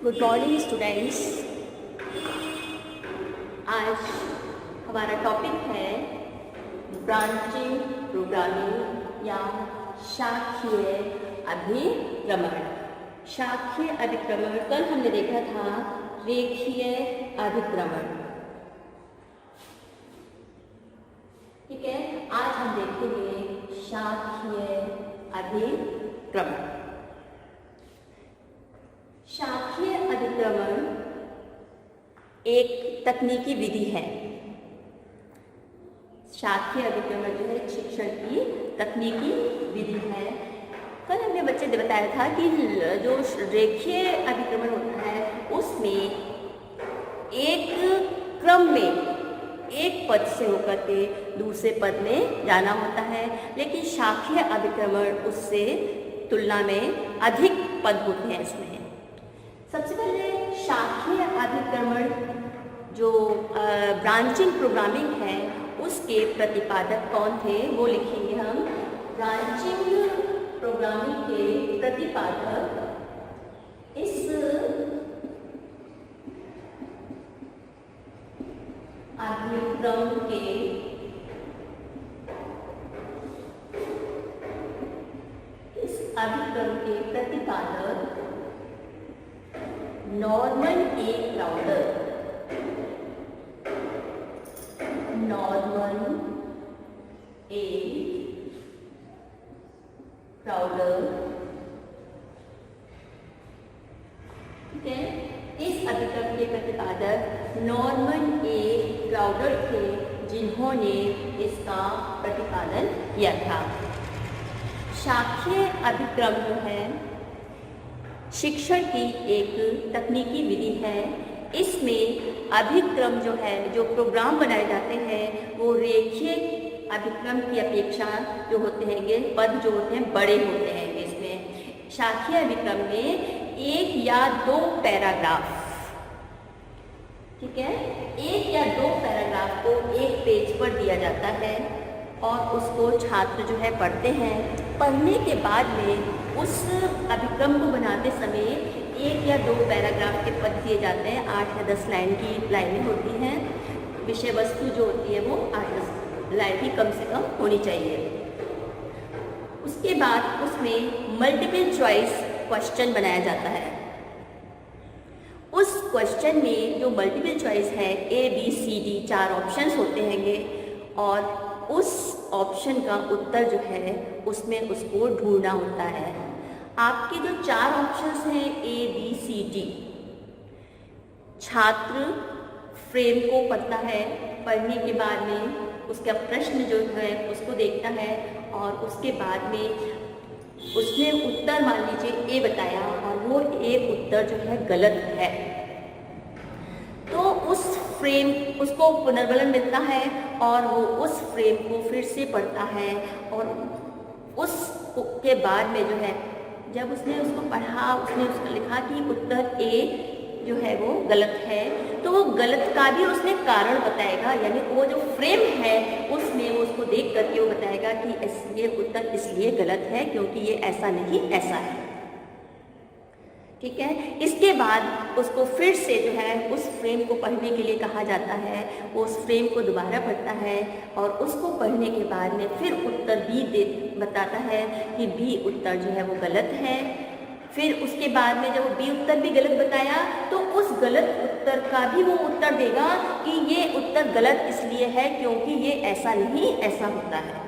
Good morning students. आज हमारा topic है ब्रांचिंग प्रोग्रामिंग या शाखीय अभिक्रमण। शाखीय अभिक्रमण कल हमने देखा था रेखीय अभिक्रमण। ठीक है, आज हम देखेंगे शाखीय अभिक्रमण। शाखीय अभिक्रमण एक तकनीकी विधि है। शाखीय अभिक्रमण जो है शिक्षण की तकनीकी विधि है। कल हमने बच्चे ने बताया था कि जो रेखीय अभिक्रमण होता है उसमें एक क्रम में एक पद से होकर के दूसरे पद में जाना होता है, लेकिन शाखीय अभिक्रमण उससे तुलना में अधिक पद होते हैं इसमें। सबसे पहले शाखीय अभिक्रमण जो ब्रांचिंग प्रोग्रामिंग है उसके प्रतिपादक कौन थे वो लिखेंगे हम। ब्रांचिंग प्रोग्रामिंग के प्रतिपादक इस अभिक्रम के प्रतिपादक नॉर्मन ए क्राउडर। नॉर्मन ए क्राउडर, ठीक है। इस अभिक्रम के प्रतिपादक नॉर्मन ए क्राउडर थे जिन्होंने इसका प्रतिपादन किया था। शाखीय अभिक्रम जो है शिक्षण की एक तकनीकी विधि है। इसमें अभिक्रम जो है, जो प्रोग्राम बनाए जाते हैं वो रेखीय अभिक्रम की अपेक्षा जो होते हैं पद जो होते हैं बड़े होते हैं। इसमें शाखीय अभिक्रम में एक या दो पैराग्राफ, ठीक है, एक या दो पैराग्राफ को एक पेज पर दिया जाता है और उसको छात्र जो है पढ़ते हैं। पढ़ने के बाद में उस अभिक्रम को बनाते समय एक या दो पैराग्राफ के पद दिए जाते हैं। 8 या 10 लाइन की लाइनें होती हैं। विषय वस्तु जो होती है वो 8-10 लाइन की कम से कम होनी चाहिए। उसके बाद उसमें मल्टीपल चॉइस क्वेश्चन बनाया जाता है। उस क्वेश्चन में जो मल्टीपल चॉइस है ABCD 4 ऑप्शंस होते हैंगे और उस ऑप्शन का उत्तर जो है उसमें उसको ढूंढना होता है। आपके जो 4 ऑप्शंस हैं ABCD, छात्र फ्रेम को पढ़ता है, पढ़ने के बाद में उसका प्रश्न जो है उसको देखता है और उसके बाद में उसने उत्तर मान लीजिए A बताया और वो A उत्तर जो है गलत है, तो उस फ्रेम उसको पुनर्बलन मिलता है और वो उस फ्रेम को फिर से पढ़ता है और उसके बाद में जो है जब उसने उसको पढ़ा, उसने उसको लिखा कि उत्तर A जो है वो गलत है, तो वो गलत का भी उसने कारण बताएगा। यानी वो जो फ्रेम है उसमें वो उसको देख करके वो बताएगा कि ये उत्तर इसलिए गलत है क्योंकि ये ऐसा नहीं ऐसा है, ठीक है। इसके बाद उसको फिर से जो है उस फ्रेम को पढ़ने के लिए कहा जाता है। वो उस फ्रेम को दोबारा पढ़ता है और उसको पढ़ने के बाद में फिर उत्तर B बताता है कि B उत्तर जो है वो गलत है। फिर उसके बाद में जब वो B उत्तर भी गलत बताया तो उस गलत उत्तर का भी वो उत्तर देगा कि ये उत्तर गलत इसलिए है क्योंकि ये ऐसा नहीं ऐसा होता है।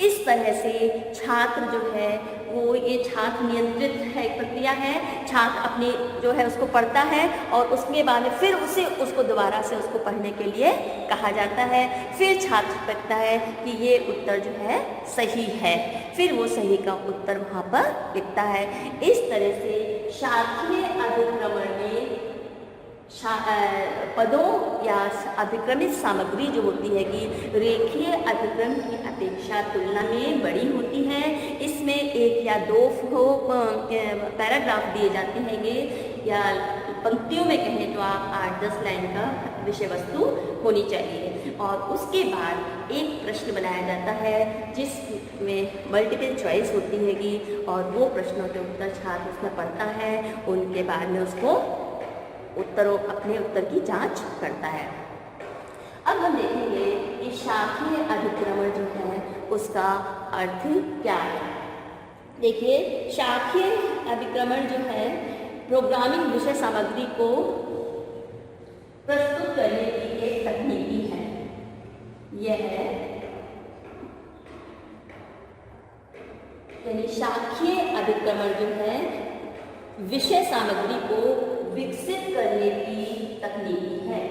इस तरह से छात्र जो है वो ये छात्र नियंत्रित है प्रक्रिया है। छात्र अपने जो है उसको पढ़ता है और उसके बाद में फिर उसको दोबारा से उसको पढ़ने के लिए कहा जाता है। फिर छात्र कहता है कि ये उत्तर जो है सही है, फिर वो सही का उत्तर वहाँ पर लिखता है। इस तरह से शाखीय अभिक्रमण में पदों या अभिक्रमित सामग्री जो होती है कि रेखीय अभिक्रम की अपेक्षा तुलना में बड़ी होती है। इसमें एक या दो पैराग्राफ दिए जाते हैंगे या पंक्तियों में कहें तो आप 8-10 लाइन का विषय वस्तु होनी चाहिए और उसके बाद एक प्रश्न बनाया जाता है में मल्टीपल चॉइस होती हैगी और वो प्रश्नों के उत्तर छात्र उसमें पढ़ता है, उनके बाद में उसको अपने उत्तर की जांच करता है। अब हम देखेंगे कि शाखीय अभिक्रमण जो है उसका अर्थ क्या है। देखिए, शाखीय अभिक्रमण जो है प्रोग्रामिंग विषय सामग्री को प्रस्तुत करने की एक तकनीकी है। यह यानी शाखीय अभिक्रमण जो है विषय सामग्री को विकसित करने की तकनीकी है।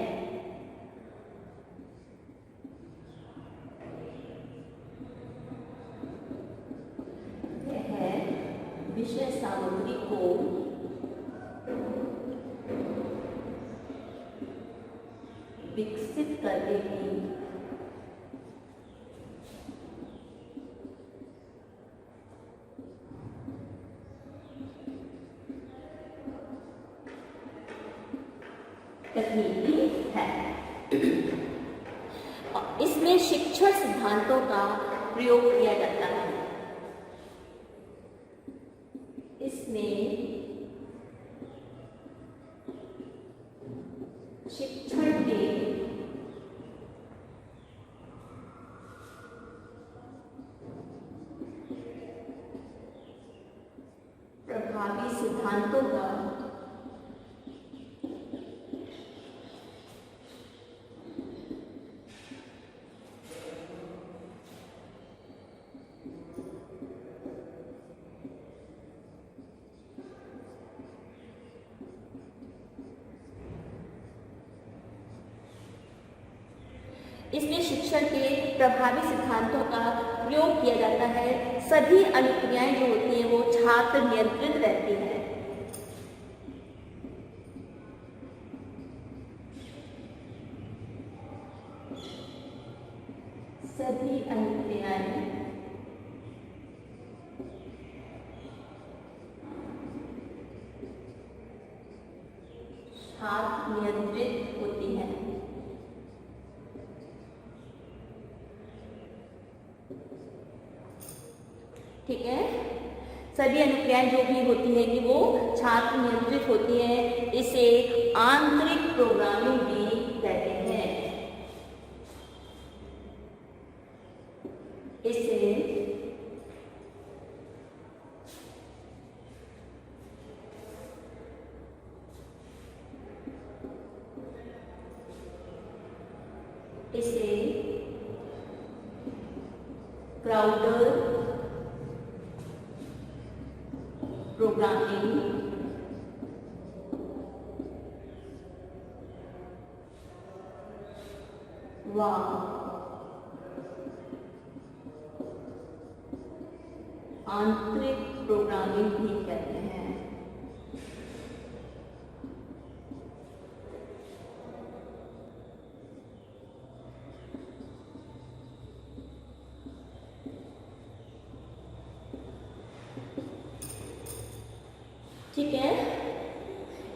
विषय सामग्री को विकसित करने की तकनीकी है। इसमें शिक्षण सिद्धांतों का प्रयोग किया जाता है। इसमें शिक्षण के प्रभावी सिद्धांतों का इसमें शिक्षण के प्रभावी सिद्धांतों का प्रयोग किया जाता है। सभी अनुक्रियाएं जो होती हैं वो छात्र नियंत्रित रहती हैं। सभी अनुक्रियाएं छात्र नियंत्रित होती हैं। ठीक है, सभी अनुक्रियाएं जो भी होती हैं कि वो छात्र नियंत्रित होती हैं। इसे आंतरिक प्रोग्रामिंग भी कहते हैं। इसे क्राउडर प्रोग्रामिंग व आंतरिक प्रोग्रामिंग भी कहते हैं। ठीक है,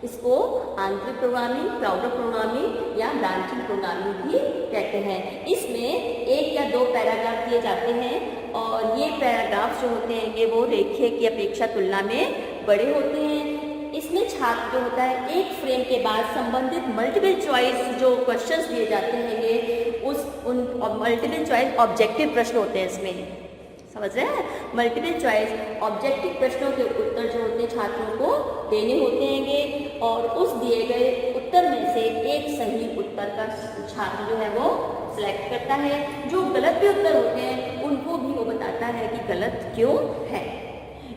इसको आंतरिक प्रोग्रामिंग, क्राउडर प्रोग्रामिंग या ब्रांचिंग प्रोग्रामिंग भी कहते हैं। इसमें एक या दो पैराग्राफ दिए जाते हैं और ये पैराग्राफ जो होते हैं कि वो रेखीय की अपेक्षा तुलना में बड़े होते हैं। इसमें छात्र जो होता है एक फ्रेम के बाद संबंधित मल्टीपल चॉइस जो क्वेश्चंस दिए जाते हैं ये उन मल्टीपल चॉइस ऑब्जेक्टिव प्रश्न होते हैं। इसमें समझ रहे हैं, मल्टीपल चॉइस ऑब्जेक्टिव प्रश्नों के उत्तर जो होते हैं छात्रों को देने होते हैं और उस दिए गए उत्तर में से एक सही उत्तर का छात्र जो है वो सिलेक्ट करता है। जो गलत भी उत्तर होते हैं उनको भी वो बताता है कि गलत क्यों है।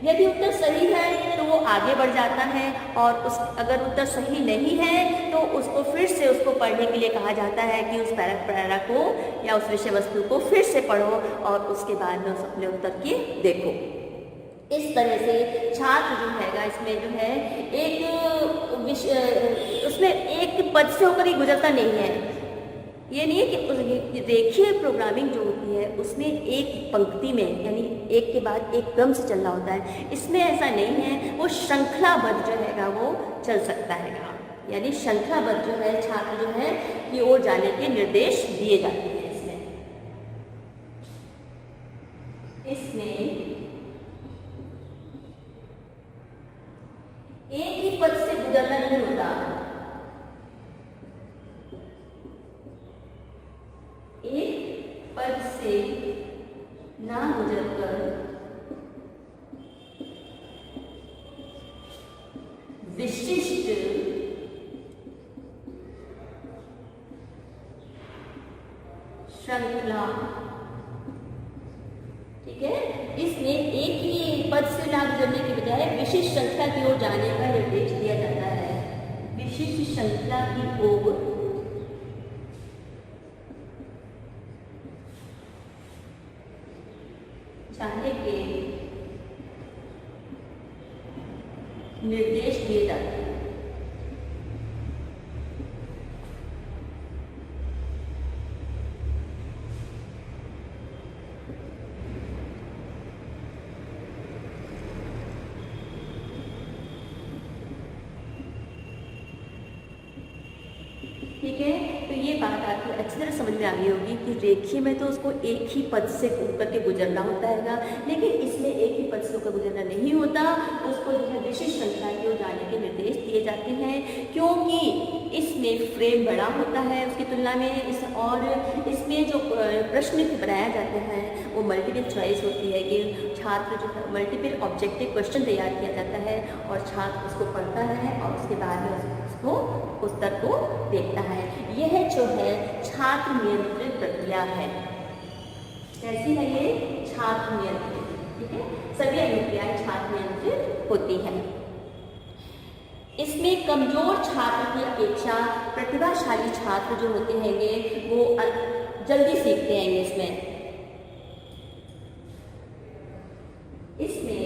यदि उत्तर सही है तो वो आगे बढ़ जाता है और अगर उत्तर सही नहीं है तो उसको फिर से उसको पढ़ने के लिए कहा जाता है कि उस पैरा को या उस विषय वस्तु को फिर से पढ़ो और उसके बाद में उस अपने उत्तर की देखो। इस तरह से छात्र जो हैगा इसमें जो है उसमें एक पद से होकर ही गुजरता नहीं है। ये नहीं है कि रेखीय प्रोग्रामिंग जो होती है उसमें एक पंक्ति में यानी एक के बाद एक क्रम से चलना होता है। इसमें ऐसा नहीं है, वो श्रृंखलाबद्ध जो हैगा वो चल सकता है। यानी श्रृंखलाबद्ध जो है छात्र जो है की ओर जाने के निर्देश दिए जाते हैं। इसमें एक पद से गुजरना नहीं होता, एक पद से ना गुजरकर विशिष्ट श्रृंखला, ठीक है, इसमें एक ही पद से ना गुजरने के बजाय विशिष्ट श्रृंखला की ओर जाने का निर्देश दिया जाता है। विशिष्ट श्रृंखला की ओर जाने के निर्देश दिए जाते हैं। ठीक है, तो ये बात आपको अच्छी तरह समझ में आ गई होगी कि रेखीय में तो उसको एक ही पद से होकर के गुजरना होता है, लेकिन इसमें एक ही पद से होकर गुजरना नहीं होता, उसको जो है विशिष्ट श्रृंखला की ओर जाने के निर्देश दिए जाते हैं, क्योंकि इसमें फ्रेम बड़ा होता है उसकी तुलना में। और इसमें जो प्रश्न बनाया जाता है वो मल्टीपल चॉइस होती है कि छात्र जो है मल्टीपल ऑब्जेक्टिव क्वेश्चन तैयार किया जाता है और छात्र उसको पढ़ता है और उसके बाद में उसको उत्तर को देखता है। यह जो है छात्र नियंत्रित प्रक्रिया है। कैसी है ये? छात्र नियंत्रित, ठीक है, सभी अभिक्रियाएं छात्र नियंत्रित होती है। इसमें कमजोर छात्र की अपेक्षा प्रतिभाशाली छात्र जो होते हैं वो जल्दी सीखते हैं। इसमें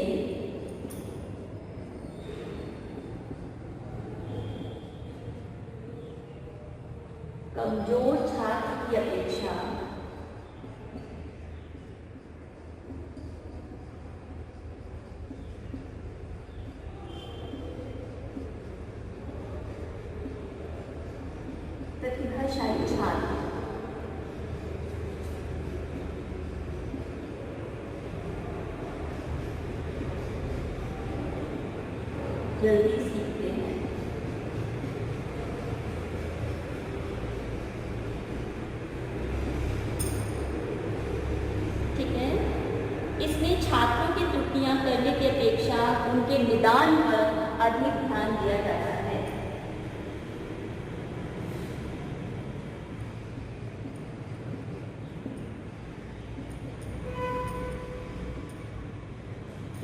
कमजोर छात्र की अपेक्षा प्रतिभाशाली छात्र जल्दी सीखते हैं। ठीक है, इसमें छात्रों की त्रुटियां करने की अपेक्षा उनके निदान पर अधिक ध्यान दिया जाता है।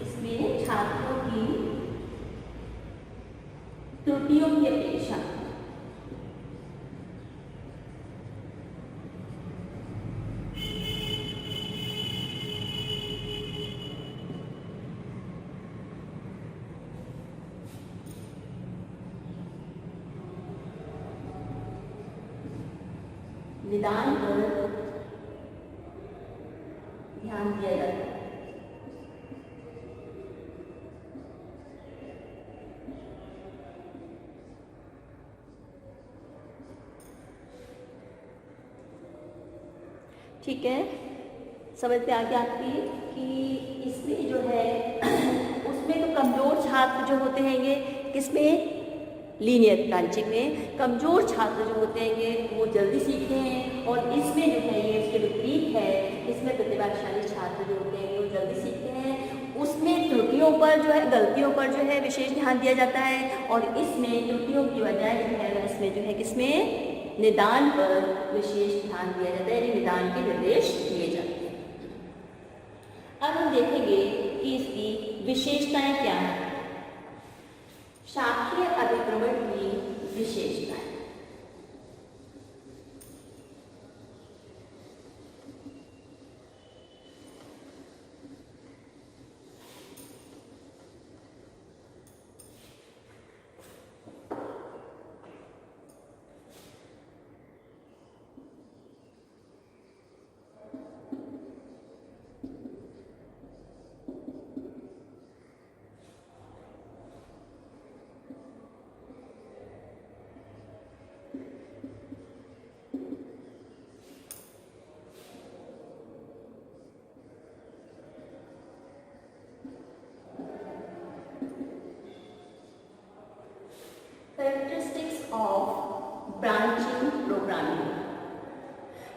इसमें छात्रों की त्रुटियों की अपेक्षा निदान पर ध्यान दिया जाता है। ठीक है, समझ में आ गया आपकी कि इसमें जो है उसमें तो कमजोर छात्र जो होते हैं किसमें? लीनियर ब्रांचिंग में कमजोर छात्र जो होते हैं वो जल्दी सीखते हैं, और इसमें जो है ये इसके विपरीत है। इसमें प्रतिभाशाली छात्र जो होते हैं वो जल्दी सीखते हैं। उसमें त्रुटियों पर जो है, गलतियों पर जो है विशेष ध्यान दिया जाता है, और इसमें त्रुटियों की बजाय जो है इसमें जो है किसमें? निदान पर विशेष ध्यान दिया जाता है, यानी निदान के निर्देश दिए जाते हैं। अब हम देखेंगे कि इसकी विशेषताएं क्या हैं। शाखीय अभिक्रमण की विशेषताएं। Characteristics of branching programming.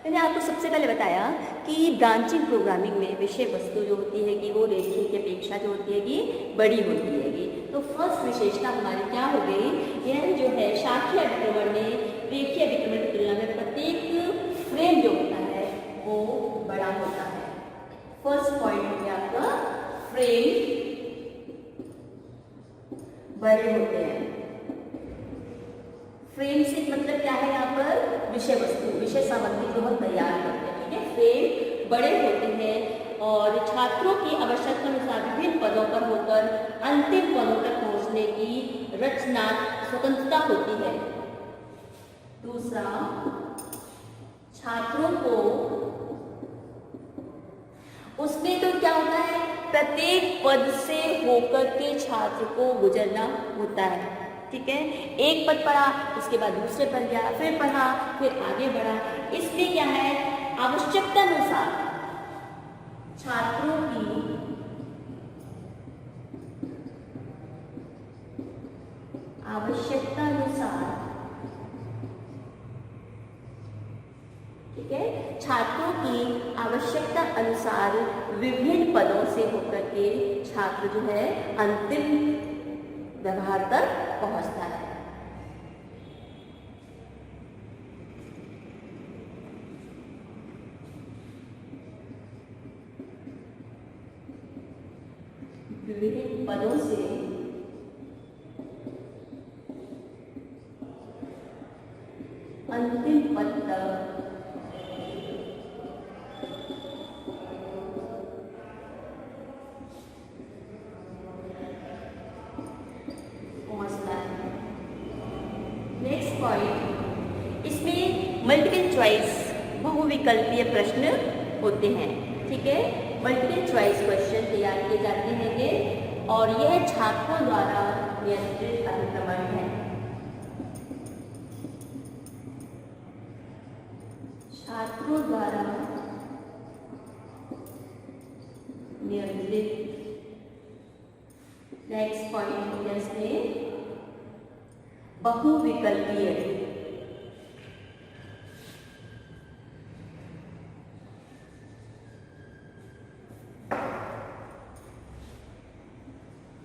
मैंने आपको सबसे पहले बताया कि ब्रांचिंग प्रोग्रामिंग में विषय वस्तु जो होती है कि वो रेखीय की अपेक्षा जो होती है कि बड़ी होती है। तो फर्स्ट विशेषता हमारी क्या हो गई, यह जो है शाखीय अतिक्रमण में रेखीय अतिक्रमण की तुलना में प्रत्येक फ्रेम जो होता है वो बड़ा होता है। फर्स्ट पॉइंट हो गया आपका, फ्रेम बड़े होते हैं। फ्रेम से मतलब क्या है, यहाँ पर विषय वस्तु, विषय सामग्री जो हम तैयार करते हैं, ठीक है। फ्रेम बड़े होते हैं और छात्रों की आवश्यकता अनुसार विभिन्न पदों पर होकर अंतिम पदों तक पहुंचने की रचनात्मक स्वतंत्रता होती है। दूसरा, छात्रों को उसमें तो क्या होता है, प्रत्येक पद से होकर के छात्र को गुजरना होता है, ठीक है। एक पद पढ़ा, उसके बाद दूसरे पद गया, फिर पढ़ा, फिर आगे बढ़ा। इसमें क्या है, आवश्यकता अनुसार छात्रों की आवश्यकता अनुसार, ठीक है, छात्रों की आवश्यकता अनुसार विभिन्न पदों से होकर के छात्र जो है अंतिम व्यवहार तक पहुंचता है। विभिन्न पदों से अंतिम पद तक पहुंचता है। नेक्स्ट पॉइंट, इसमें मल्टीपल चॉइस बहुविकल्पीय प्रश्न होते हैं, ठीक है। मल्टीपल चॉइस क्वेश्चन तैयार किए जाते हैं और यह छात्रों द्वारा नियंत्रित अतिक्रमण है। छात्रों द्वारा नियंत्रित। नेक्स्ट पॉइंट हो गया इसमें बहुविकल्पीय।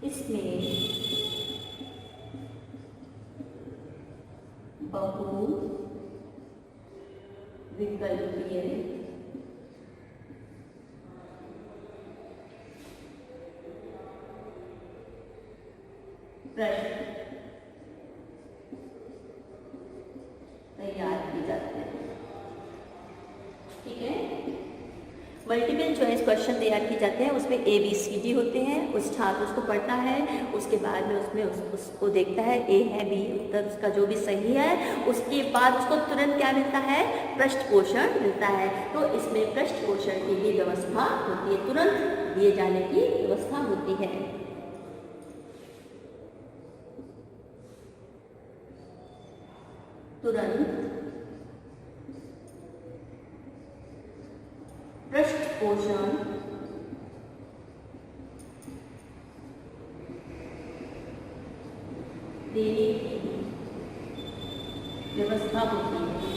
इसमें बहुविकल्पीय प्रश्न तैयार किए जाते हैं, ठीक है। मल्टीपल चॉइस क्वेश्चन तैयार किए जाते हैं, उसमें ABCD होते हैं, उस छात्र उसको पढ़ता है, उसके बाद में उसमें उसको देखता है A है B, उत्तर उसका जो भी सही है, उसके बाद उसको तुरंत क्या मिलता है, पृष्ठ पोषण मिलता है। तो इसमें पृष्ठ पोषण की भी व्यवस्था होती है, तुरंत दिए जाने की व्यवस्था होती है। तुरंत पृष्ठ पोषण देने की व्यवस्था होती है,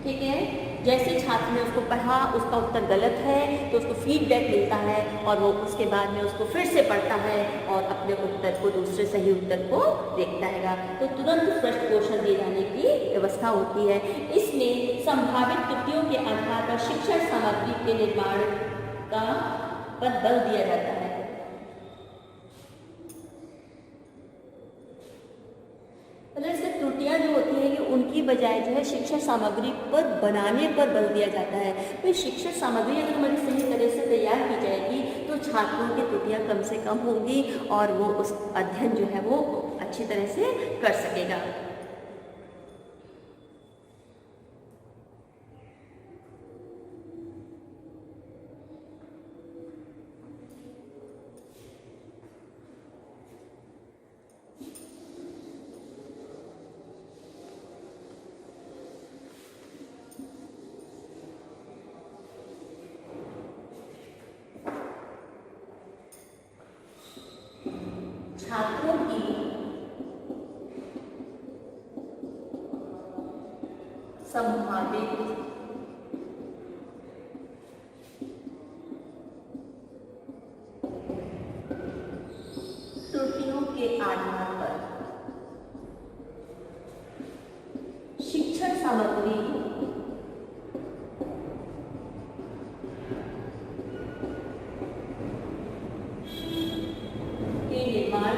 ठीक है। जैसे छात्र ने उसको पढ़ा, उसका उत्तर गलत है तो उसको फीडबैक मिलता है और वो उसके बाद में उसको फिर से पढ़ता है और अपने उत्तर को, दूसरे सही उत्तर को देखता है, तो तुरंत पृष्ठ पोषण दिए जाने की व्यवस्था होती है। इसमें संभावित त्रुटियों के आधार पर शिक्षण सामग्री के निर्माण का पर बल दिया जाता है। मतलब त्रुटियां जो होती है कि उनकी बजाय जो है शिक्षण सामग्री पर बनाने पर बल दिया जाता है। तो शिक्षण सामग्री अगर हमारी सही तरह से तैयार की जाएगी तो छात्रों की त्रुटियां कम से कम होंगी और वो उस अध्ययन जो है वो अच्छी तरह से कर सकेगा। छात्रों की संभावित त्रुटियों के आधार पर शिक्षण सामग्री के निर्माण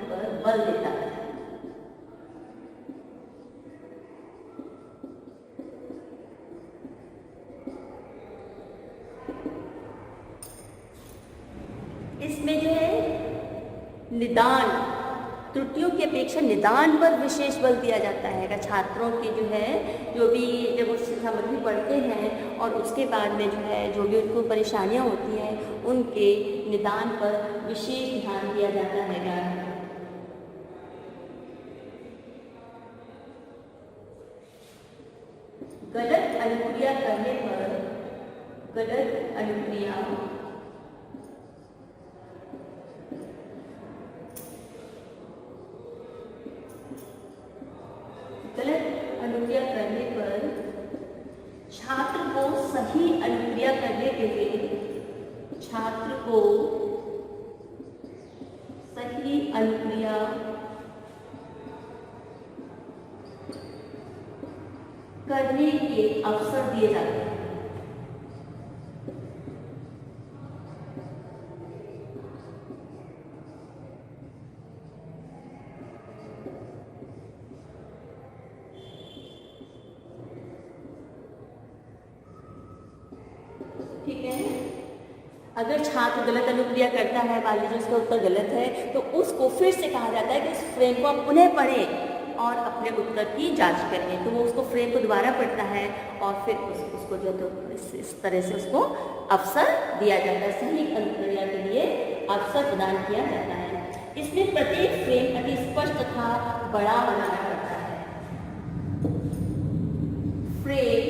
पर बल देता है। इसमें जो है निदान, त्रुटियों की अपेक्षा निदान पर विशेष बल दिया जाता है। अगर छात्रों की जो है जो भी जब वो सामग्री पढ़ते हैं और उसके बाद में जो है जो भी उनको परेशानियां होती हैं उनके निदान पर विशेष ध्यान दिया जाता है। गलत अनुक्रिया करने पर गलत अनुक्रिया करने पर छात्र को सही अनुक्रिया करने के लिए छात्र को सही अनुक्रिया करने के अवसर दिए जाते हैं। ठीक है, अगर छात्र गलत अनुक्रिया करता है, मान लीजिए उसका उत्तर गलत है, तो उसको फिर से कहा जाता है कि इस फ्रेम को आप पुनः पढ़ें और अपने उत्तर की जांच करें। तो वो उसको फ्रेम को दोबारा पढ़ता है और फिर उसको जो तो इस तरह से उसको अवसर दिया जाता है, सही अनुक्रिया के लिए अवसर प्रदान किया जाता है। इसमें प्रत्येक फ्रेम अति स्पष्ट तथा बड़ा बनाना पड़ता है। फ्रेम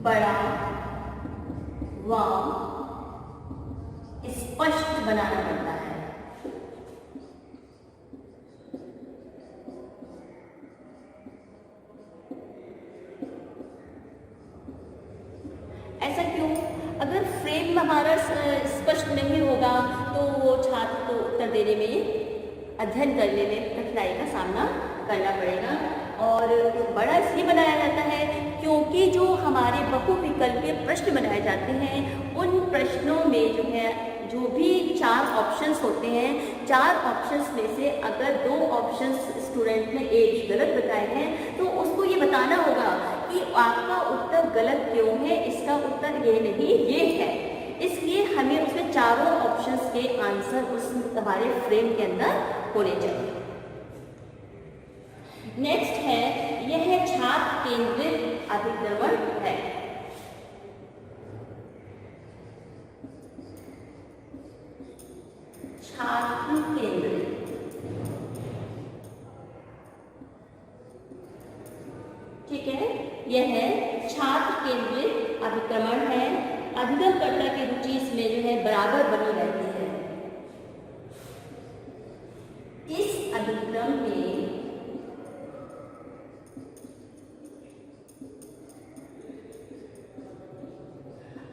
बड़ा व स्पष्ट बनाना पड़ता है। ऐसा क्यों? अगर फ्रेम हमारा स्पष्ट नहीं होगा तो वो छात्र को उत्तर देने में, अध्ययन करने में कठिनाई का सामना करना पड़ेगा। और बड़ा इसलिए बनाया जाता है क्योंकि जो हमारे बहुविकल्पीय प्रश्न बनाए जाते हैं उन प्रश्नों में जो है जो भी 4 ऑप्शंस होते हैं, 4 ऑप्शंस में से अगर 2 ऑप्शंस स्टूडेंट ने एक गलत बताए हैं तो उसको ये बताना होगा कि आपका उत्तर गलत क्यों है, इसका उत्तर ये नहीं ये है। इसलिए हमें उसमें चारों ऑप्शंस के आंसर उस हमारे फ्रेम के अंदर होने चाहिए। नेक्स्ट है, यह छात्र केंद्रित अभिक्रमण है। छात्र केंद्रित, ठीक है, यह छात्र केंद्रित अभिक्रमण है। अधिगमकर्ता की रुचि इसमें जो है बराबर बनी रहती है। इस अभिक्रम में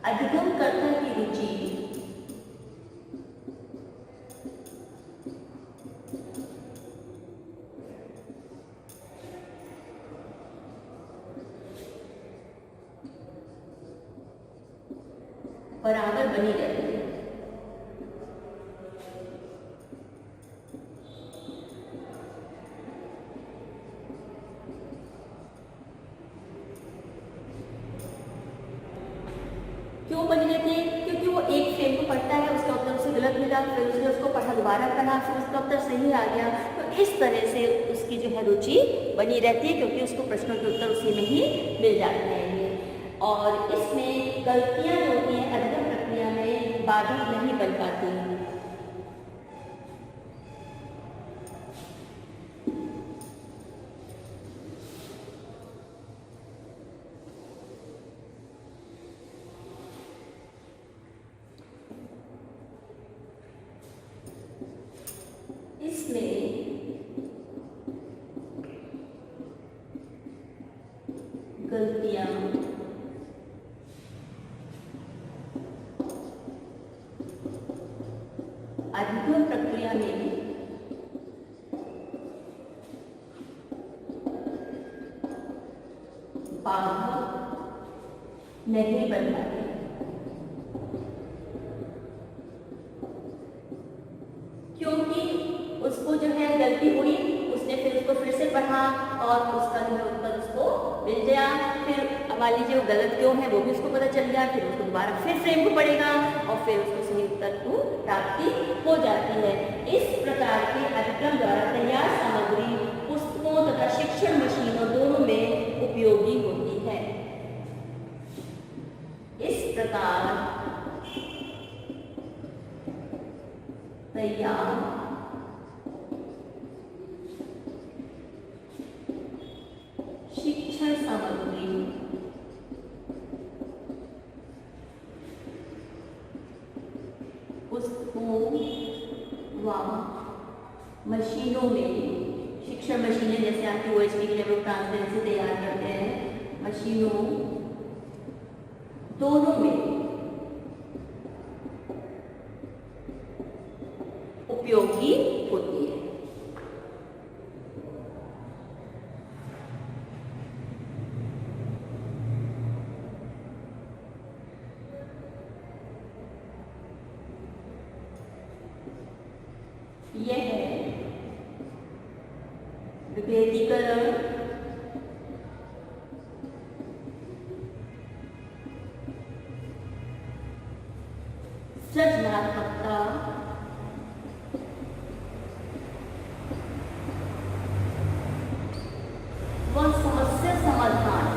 अधिगमकर्ता की रुचि बराबर बनी रहती है। क्यों बनी रहती है? क्योंकि वो एक फ्रेम को पढ़ता है, उसका उत्तर उसे गलत मिला, फिर उसने उसको पढ़ा, दोबारा पढ़ा, फिर उसका उत्तर सही आ गया। तो इस तरह से उसकी जो है रुचि बनी रहती है क्योंकि उसको प्रश्नों के उत्तर उसी में ही मिल जाते हैं। और इसमें गलतियां जो होती हैं अधिगम प्रक्रिया में बाधित नहीं बन पाती। गलतियां अध्ययन प्रक्रिया में बाधक नहीं बनता है। क्योंकि उसको जो है गलती हुई, उसने फिर उसको फिर से पढ़ा और उसका जो है उत्तर उसको मिल गया। फिर मान लीजिए वो गलत क्यों है वो भी उसको पता चल गया, फिर उसको दोबारा फिर फ्रेम को पढ़ेगा और फिर उसको सही उत्तर को प्राप्ति हो जाती है। इस प्रकार के अभिक्रम द्वारा तैयार सामग्री पुस्तकों तथा शिक्षण मशीनों दोनों में उपयोगी होती है। इस प्रकार तैयार शिक्षण सामग्री पुस्तकों व मशीनों में, शिक्षण मशीनें जैसे आपकी OSP के लिए लोग ट्रांसपेरेंसी तैयार करते हैं, मशीनों दोनों में उपयोगी होती है। यह है विभेदीकरण, सृजनात्मकता, व समस्या समाधान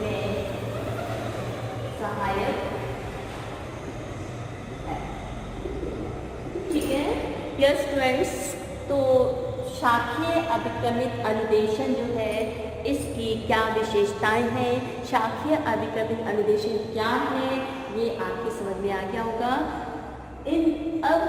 में सहायक है। ठीक है यस स्टूडेंट्स, तो शाखीय अभिक्रमित अनुदेशन जो है इसकी क्या विशेषताएं हैं, शाखीय अभिक्रमित अनुदेशन क्या है, ये आपकी समझ में आ गया होगा। अब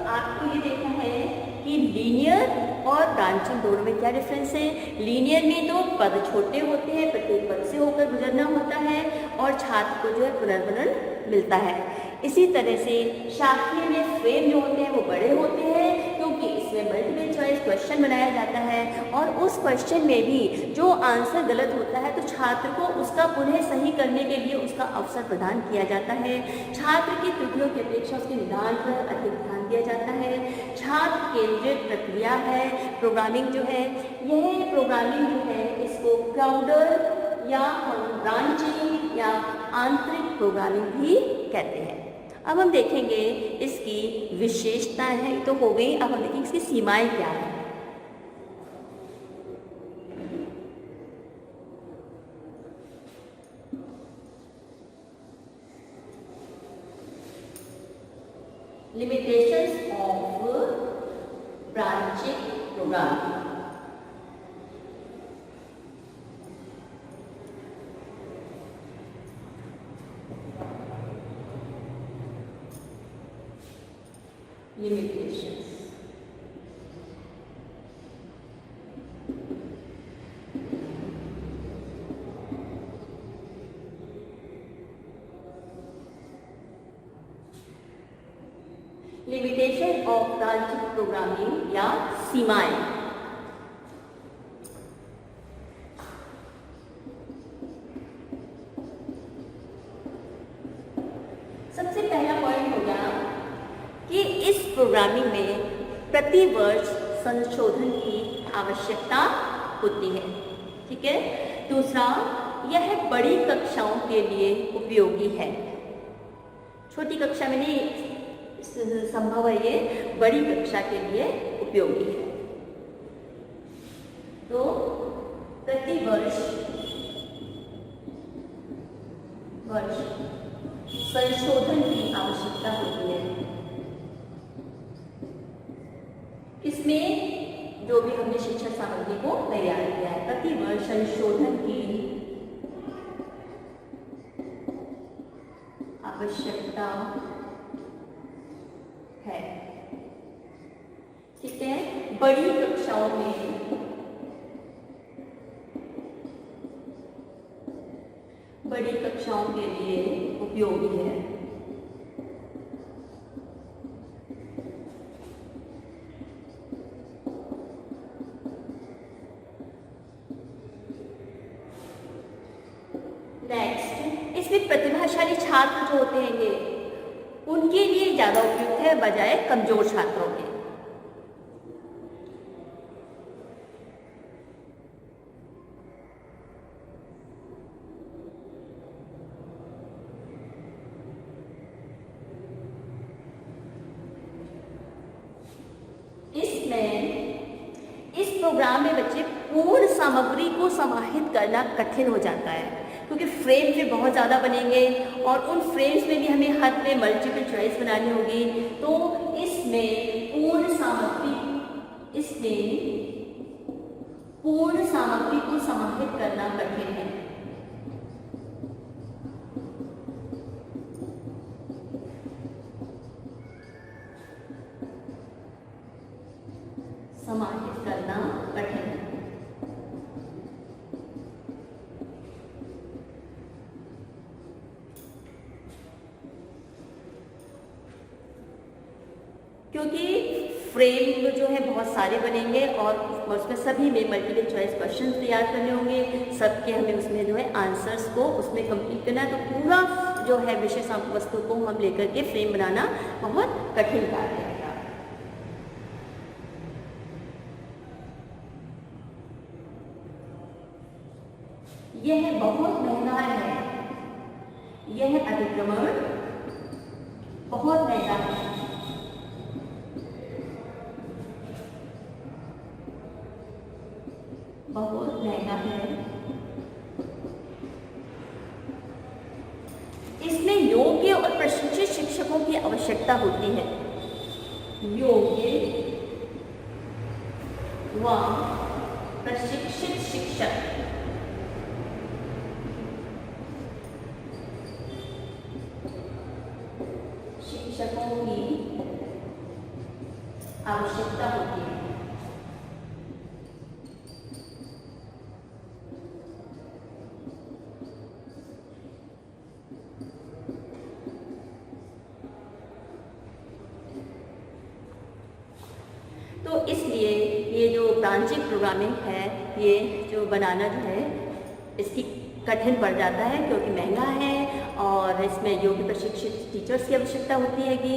आपको ये देखना है कि लीनियर और ब्रांचिंग दोनों में क्या डिफरेंस है। लीनियर में तो पद छोटे होते हैं, प्रत्येक पद से होकर गुजरना होता है और छात्र को जो है पुनर्मनन मिलता है। इसी तरह से शाखीय में फ्रेम जो होते हैं वो बड़े होते हैं, क्योंकि इसमें मल्टीपल चॉइस क्वेश्चन बनाया जाता है और उस क्वेश्चन में भी जो आंसर गलत होता है तो छात्र को उसका पुनः सही करने के लिए उसका अवसर प्रदान किया जाता है। छात्र की त्रुटियों की अपेक्षा उसके निदान पर अधिक ध्यान दिया जाता है। छात्र केंद्रित प्रक्रिया है प्रोग्रामिंग जो है, यह प्रोग्रामिंग जो है इसको क्राउडर या हम ब्रांचिंग या आंतरिक प्रोग्रामिंग भी कहते हैं। अब हम देखेंगे इसकी विशेषताएं हैं तो हो गई, अब हम देखेंगे इसकी सीमाएं क्या है। Limitations of branching programming. Limitations. Limitation of branching programming या सीमाएं। सबसे पहला पॉइंट हो गया कि इस प्रोग्रामिंग में प्रति वर्ष संशोधन की आवश्यकता होती है। ठीक है। दूसरा, यह बड़ी कक्षाओं के लिए उपयोगी है, छोटी कक्षा में नहीं संभव है, ये बड़ी कक्षा के लिए उपयोगी है। तो प्रति वर्ष संशोधन की आवश्यकता होती है। इसमें जो भी हमने शिक्षण सामग्री को तैयार किया है, प्रति वर्ष संशोधन की आवश्यकता है। ठीक है, बड़ी कक्षाओं के लिए उपयोगी है। नेक्स्ट, इसमें प्रतिभाशाली छात्र जो होते हैं उनके लिए ज्यादा उपयुक्त है बजाय कमजोर छात्रों के। इस प्रोग्राम में बच्चे पूर्ण सामग्री को समाहित करना कठिन हो जाता है, क्योंकि फ्रेम भी बहुत ज़्यादा बनेंगे और उन फ्रेम्स में भी हमें हर में मल्टीपल चॉइस बनानी होगी। तो इसमें पूर्ण सामग्री को समाहित करना कठिन है। समाहित करना कठिन है। क्योंकि फ्रेम जो है बहुत सारे बनेंगे और उसमें सभी में मल्टीपल चॉइस क्वेश्चन तैयार करने होंगे, सबके हमें उसमें जो है आंसर्स को उसमें कंप्लीट करना है। तो पूरा जो है विषय वस्तु को हम लेकर के फ्रेम बनाना बहुत कठिन कार्य है। यह बहुत महंगा है, यह अतिक्रमण बहुत महंगा है। बहुत महंगा है। इसमें योग्य और प्रशिक्षित शिक्षकों की आवश्यकता होती है। योग्य व प्रशिक्षित शिक्षकों की आवश्यकता होती है। तो इसलिए ये जो ब्रांचिंग प्रोग्रामिंग है, ये जो बनाना जो है इसकी कठिन पड़ जाता है, क्योंकि महंगा है और इसमें योग्य प्रशिक्षित टीचर्स की आवश्यकता होती है कि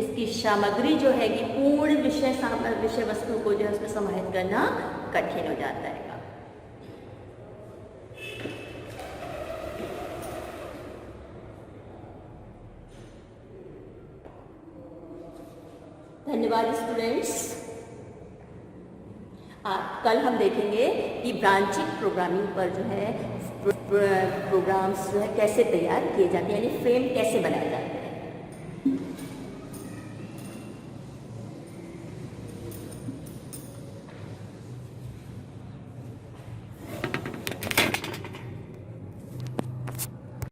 इसकी सामग्री जो है कि पूर्ण विषय वस्तु को जो है उसमें समाहित करना कठिन हो जाता है। धन्यवाद स्टूडेंट्स। कल हम देखेंगे कि ब्रांचिंग प्रोग्रामिंग पर जो है प्रोग्राम्स जो है कैसे तैयार किए जाते हैं, यानी फ्रेम कैसे बनाया जाता है।